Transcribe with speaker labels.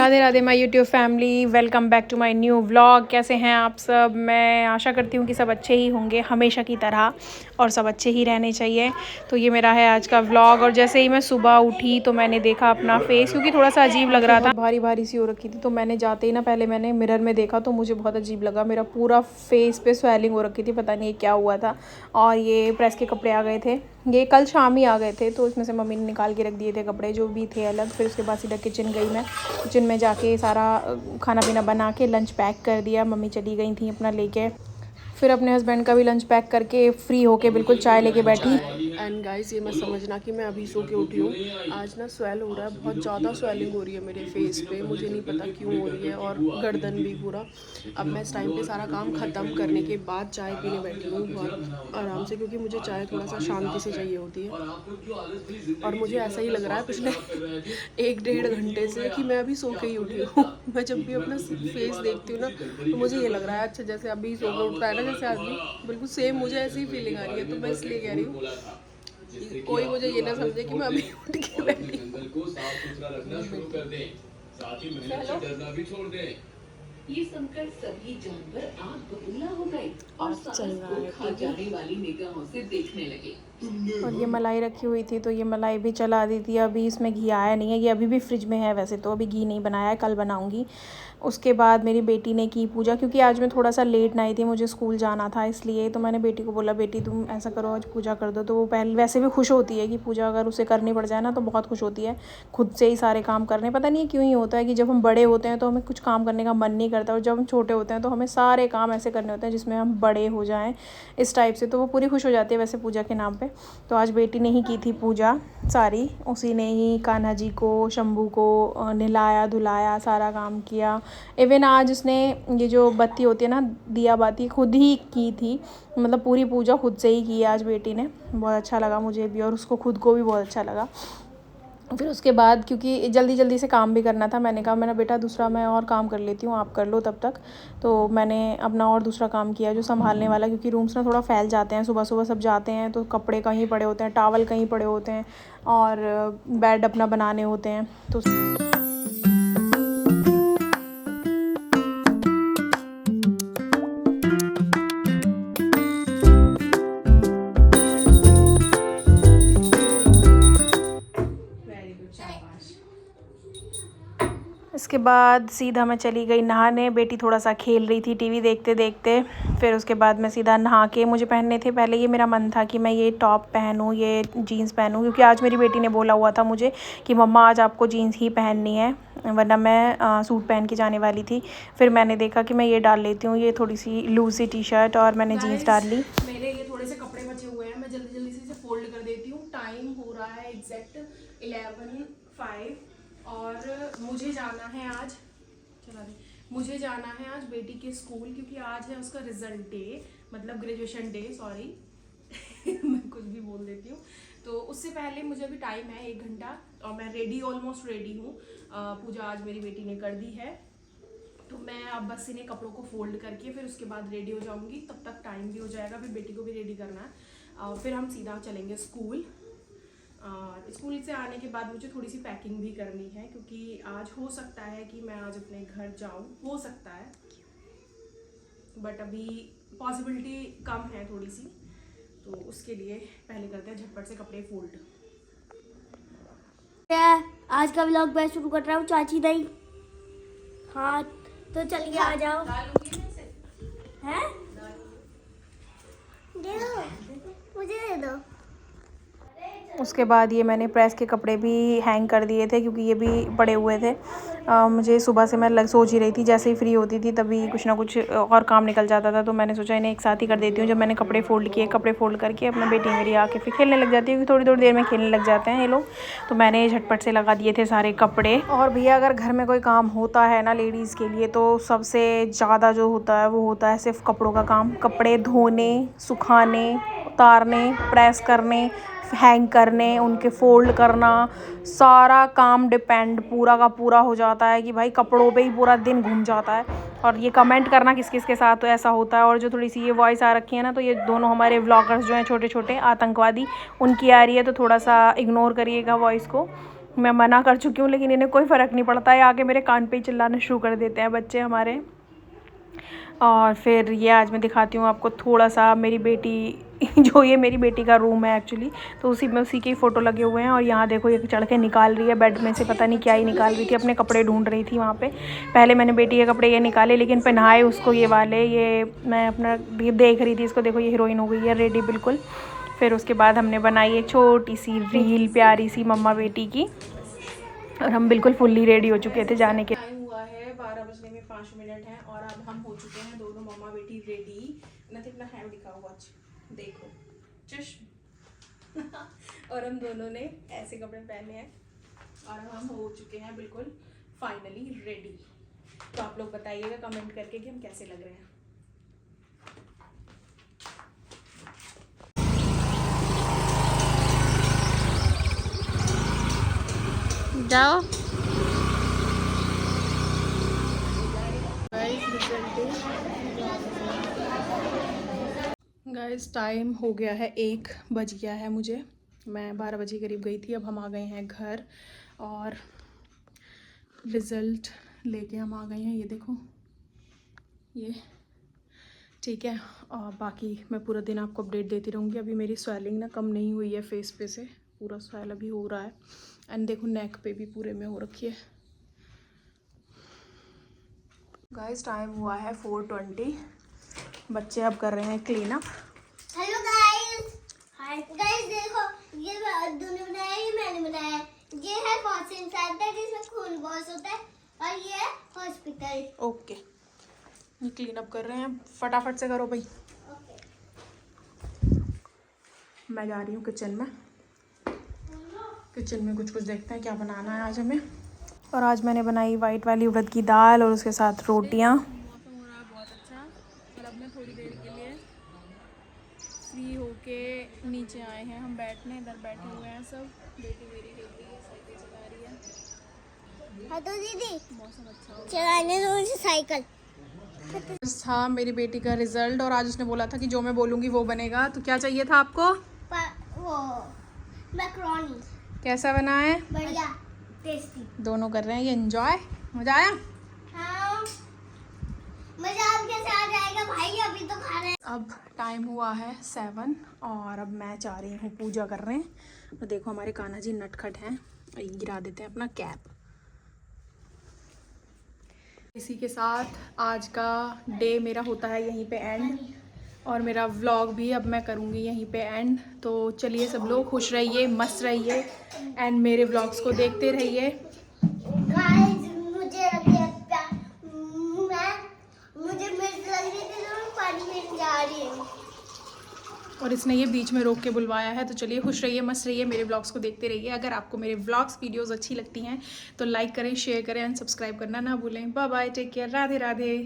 Speaker 1: Radhe Radhe my YouTube family, welcome back to my new vlog. कैसे हैं आप सब? मैं आशा करती हूँ कि सब अच्छे ही होंगे हमेशा की तरह, और सब अच्छे ही रहने चाहिए। तो ये मेरा है आज का व्लॉग। और जैसे ही मैं सुबह उठी तो मैंने देखा अपना फेस, क्योंकि थोड़ा सा अजीब लग रहा था, भारी भारी सी हो रखी थी। तो मैंने जाते ही ना पहले मैंने मिरर में देखा तो मुझे बहुत अजीब लगा। मेरा पूरा फेस पे स्वेलिंग हो रखी थी, पता नहीं क्या हुआ था। और ये प्रेस के कपड़े आ गए थे, ये कल शाम ही आ गए थे, तो इसमें से मम्मी ने निकाल के रख दिए थे कपड़े जो भी थे अलग। फिर उसके बाद सीधा किचन गई मैं। किचन में जाके सारा खाना पीना बना के लंच पैक कर दिया। मम्मी चली गई थी अपना लेके। फिर अपने हस्बैंड का भी लंच पैक करके फ्री होके बिल्कुल चाय लेके बैठी।
Speaker 2: एंड गाइस, ये मत समझना कि मैं अभी सो के उठी हूँ। आज ना स्वेल हो रहा है, बहुत ज़्यादा स्वेलिंग हो रही है मेरे फेस पे, मुझे नहीं पता क्यों हो रही है, और गर्दन भी पूरा। अब मैं इस टाइम पे सारा काम ख़त्म करने के बाद चाय पीने बैठी हूँ बहुत आराम से, क्योंकि मुझे चाय थोड़ा सा शांति से चाहिए होती है। और मुझे ऐसा ही लग रहा है पिछले 1-1.5 घंटे से कि मैं अभी सो के ही उठी हूँ। मैं जब भी अपना फेस देखती हूँ ना तो मुझे ये लग रहा है अच्छा जैसे अभी सो के उठता है ना जैसे आदमी, बिल्कुल सेम मुझे ऐसी ही फीलिंग आ रही है। तो मैं इसलिए कह रही हूँ कोई मुझे ये ना समझे कि मैं अभी उठ के बैठी हूँ।
Speaker 3: ये सुनकर सभी जानवर आग बबूला हो गए और
Speaker 2: चल
Speaker 3: साहस
Speaker 2: रहा
Speaker 3: को
Speaker 2: है
Speaker 3: खा
Speaker 2: ठीक है।
Speaker 3: जाने वाली निगाहों से देखने लगे।
Speaker 1: और ये मलाई रखी हुई थी तो ये मलाई भी चला दी थी। अभी इसमें घी आया नहीं है, ये अभी भी फ्रिज में है वैसे तो, अभी घी नहीं बनाया है, कल बनाऊंगी। उसके बाद मेरी बेटी ने की पूजा, क्योंकि आज मैं थोड़ा सा लेट नाई थी, मुझे स्कूल जाना था इसलिए। तो मैंने बेटी को बोला बेटी तुम ऐसा करो आज पूजा कर दो। तो वो पहले वैसे भी खुश होती है कि पूजा अगर उसे करनी पड़ जाए ना तो बहुत खुश होती है। खुद से ही सारे काम करने, पता नहीं क्यों ही होता है कि जब हम बड़े होते हैं तो हमें कुछ काम करने का मन नहीं करता, और जब हम छोटे होते हैं तो हमें सारे काम ऐसे करने होते हैं जिसमें हम बड़े हो जाएँ इस टाइप से। तो वो पूरी खुश हो जाती है वैसे पूजा के नाम पर। तो आज बेटी ने ही की थी पूजा सारी, उसी ने ही कान्हा जी को, शंभू को नहलाया धुलाया, सारा काम किया। इवन आज उसने ये जो बत्ती होती है ना, दिया बाती, खुद ही की थी। मतलब पूरी पूजा खुद से ही की आज बेटी ने। बहुत अच्छा लगा मुझे भी, और उसको खुद को भी बहुत अच्छा लगा। फिर उसके बाद क्योंकि जल्दी जल्दी से काम भी करना था, मैंने कहा मैंने बेटा दूसरा मैं और काम कर लेती हूँ, आप कर लो तब तक। तो मैंने अपना और दूसरा काम किया जो संभालने वाला, क्योंकि रूम्स ना थोड़ा फैल जाते हैं, सुबह सुबह सब जाते हैं तो कपड़े कहीं पड़े होते हैं, टावल कहीं पड़े होते हैं, और बेड अपना बनाने होते हैं तो। इसके बाद सीधा मैं चली गई नहाने। बेटी थोड़ा सा खेल रही थी टीवी देखते देखते। फिर उसके बाद मैं सीधा नहा के, मुझे पहनने थे पहले, ये मेरा मन था कि मैं ये टॉप पहनूँ, ये जीन्स पहनूँ, क्योंकि आज मेरी बेटी ने बोला हुआ था मुझे कि मम्मा आज आपको जीन्स ही पहननी है, वरना मैं सूट पहन के जाने वाली थी। फिर मैंने देखा कि मैं ये डाल लेती हूँ, ये थोड़ी सी लूज सी टी शर्ट, और मैंने जीन्स डाल ली। मेरे ये थोड़े से कपड़े बचे हुए हैं, मैं जल्दी जल्दी से इसे फोल्ड कर देती हूँ। टाइम हो रहा है एग्जैक्ट 11:05, और मुझे जाना है आज, चला दे, मुझे जाना है आज बेटी के स्कूल, क्योंकि आज है उसका रिजल्ट डे, मतलब ग्रेजुएशन डे, सॉरी। मैं कुछ भी बोल देती हूँ। तो उससे पहले मुझे अभी टाइम है 1 घंटा, और मैं रेडी, ऑलमोस्ट रेडी हूँ। पूजा आज मेरी बेटी ने कर दी है, तो मैं अब बस इन्हें कपड़ों को फोल्ड करके फिर उसके बाद रेडी हो जाऊँगी। तब तक टाइम भी हो जाएगा, फिर बेटी को भी रेडी करना है, फिर हम सीधा चलेंगे स्कूल। स्कूल से आने के बाद मुझे थोड़ी सी पैकिंग भी करनी है, क्योंकि आज हो सकता है कि मैं आज अपने घर जाऊं, हो सकता है, बट अभी पॉसिबिलिटी कम है थोड़ी सी। तो उसके लिए पहले करते हैं झटपट से कपड़े फोल्ड।
Speaker 4: आज का व्लॉग मैं शुरू कर रहा हूँ, चाची नहीं। हाँ तो चलिए आ जाओ। हैं? दे दो, मुझे दे दो।
Speaker 1: उसके बाद ये मैंने प्रेस के कपड़े भी हैंग कर दिए थे, क्योंकि ये भी पड़े हुए थे। मुझे सुबह से मैं सोच ही रही थी, जैसे ही फ्री होती थी तभी कुछ ना कुछ और काम निकल जाता था, तो मैंने सोचा इन्हें एक साथ ही कर देती हूँ। जब मैंने कपड़े फोल्ड किए, कपड़े फोल्ड करके अपना बेटी मेरी आके फिर खेलने लग जाती है, क्योंकि थोड़ी थोड़ी देर में खेलने लग जाते हैं ये लोग। तो मैंने झटपट से लगा दिए थे सारे कपड़े। और भैया अगर घर में कोई काम होता है ना लेडीज़ के लिए, तो सबसे ज़्यादा जो होता है वो होता है सिर्फ कपड़ों का काम। कपड़े धोने, सुखाने, उतारने, प्रेस करने, हैंग करने, उनके फ़ोल्ड करना, सारा काम डिपेंड पूरा का पूरा हो जाता है कि भाई कपड़ों पे ही पूरा दिन घूम जाता है। और ये कमेंट करना किस किस के साथ तो ऐसा होता है। और जो थोड़ी सी ये वॉइस आ रखी है ना, तो ये दोनों हमारे व्लॉगर्स जो हैं छोटे छोटे आतंकवादी, उनकी आ रही है, तो थोड़ा सा इग्नोर करिएगा वॉइस को। मैं मना कर चुकी हूँ लेकिन इन्हें कोई फ़र्क नहीं पड़ता है, आके मेरे कान पे ही चिल्लाना शुरू कर देते हैं बच्चे हमारे। और फिर ये आज मैं दिखाती हूँ आपको थोड़ा सा मेरी बेटी जो ये मेरी बेटी का रूम है एक्चुअली, तो उसी में उसी के ही फ़ोटो लगे हुए हैं। और यहाँ देखो ये चढ़ के निकाल रही है बेड में से, पता नहीं क्या ही निकाल रही थी, अपने कपड़े ढूंढ रही थी वहाँ पे। पहले मैंने बेटी के कपड़े ये निकाले लेकिन पहनाए उसको ये वाले, ये मैं अपना देख रही थी इसको, देखो ये हीरोइन हो गई है रेडी बिल्कुल। फिर उसके बाद हमने बनाई एक छोटी सी रील प्यारी सी मम्मा बेटी की, और हम बिल्कुल फुल्ली रेडी हो चुके थे जाने के। टाइम हुआ है 12 बजने में 5 मिनट हैं और अब हम हो चुके हैं दोनों मम्मा बेटी रेडी। नथिंग ना हैव दिखाओ, वॉच देखो चश्म और हम दोनों ने ऐसे कपड़े पहने हैं और अब हम हो चुके हैं बिल्कुल फाइनली रेडी। तो आप लोग बताइएगा कमेंट करके कि हम कैसे लग रहे हैं। जाओ गाइस, टाइम हो गया है 1 बज गया है मुझे, मैं 12 बजे करीब गई थी। अब हम आ गए हैं घर और रिज़ल्ट लेके हम आ गए हैं, ये देखो ये ठीक है। और बाकी मैं पूरा दिन आपको अपडेट देती रहूँगी। अभी मेरी स्वेलिंग ना कम नहीं हुई है फेस पे से, पूरा स्वेल अभी हो रहा है। एंड देखो नेक पे भी पूरे में हो रखी है। गाइस टाइम हुआ है 4:20, बच्चे अब कर रहे हैं clean up.
Speaker 4: Hello guys, hi guys, देखो ये अद्दू ने बनाया, ये मैंने बनाया। ये है वॉशिंग सेंटर जिसमें खून वॉश होता है और ये है हॉस्पिटल।
Speaker 1: ओके, ये क्लीन अप कर रहे हैं, फटाफट से करो भाई। मैं जा रही हूँ किचन में, किचन में कुछ कुछ देखते हैं क्या बनाना है आज हमें। और आज मैंने बनाई वाइट वाली उड़द की दाल और उसके साथ रोटियाँ। मौसम हो रहा है बहुत अच्छा, और अब मैं थोड़ी देर के लिए फ्री होके नीचे आए हैं हम बैठने, इधर बैठे हुए हैं सब। बेटी मेरी खेल रही है, साइकिल चला रही है।
Speaker 4: हाँ तो दीदी
Speaker 1: मौसम अच्छा हो
Speaker 4: चलाने दो मुझे साइकिल।
Speaker 1: था मेरी बेटी का रिजल्ट, और आज उसने बोला था कि जो मैं बोलूँगी वो बनेगा। तो क्या चाहिए था आपको?
Speaker 4: वो मैक्रोनी।
Speaker 1: कैसा बना है?
Speaker 4: बढ़िया टेस्टी।
Speaker 1: दोनों कर रहे हैं ये एंजॉय। मजा आया?
Speaker 4: हाँ मजा अब कैसे आ जाएगा भाई, अभी तो खा रहे हैं।
Speaker 1: अब टाइम हुआ है 7 और अब मैं जा रही हूँ पूजा करने। तो देखो हमारे कान्हा जी नटखट हैं, गिरा देते हैं अपना कैप। इसी के साथ आज का डे मेरा होता है यहीं पे एंड, और मेरा व्लॉग भी अब मैं करूँगी यहीं पे एंड। तो चलिए सब लोग खुश रहिए, मस्त रहिए एंड मेरे व्लॉग्स को देखते रहिए।
Speaker 4: गाइस मुझे मिर्च लग रही थी तो मैं पानी में जा रही हूँ,
Speaker 1: और इसने ये बीच में रोक के बुलवाया है। तो चलिए खुश रहिए, मस्त रहिए, मेरे व्लॉग्स को देखते रहिए। अगर आपको मेरे व्लॉग्स वीडियोस अच्छी लगती हैं तो लाइक करें, शेयर करें एंड सब्सक्राइब करना ना भूलें। Bye bye, take care, Radhe Radhe.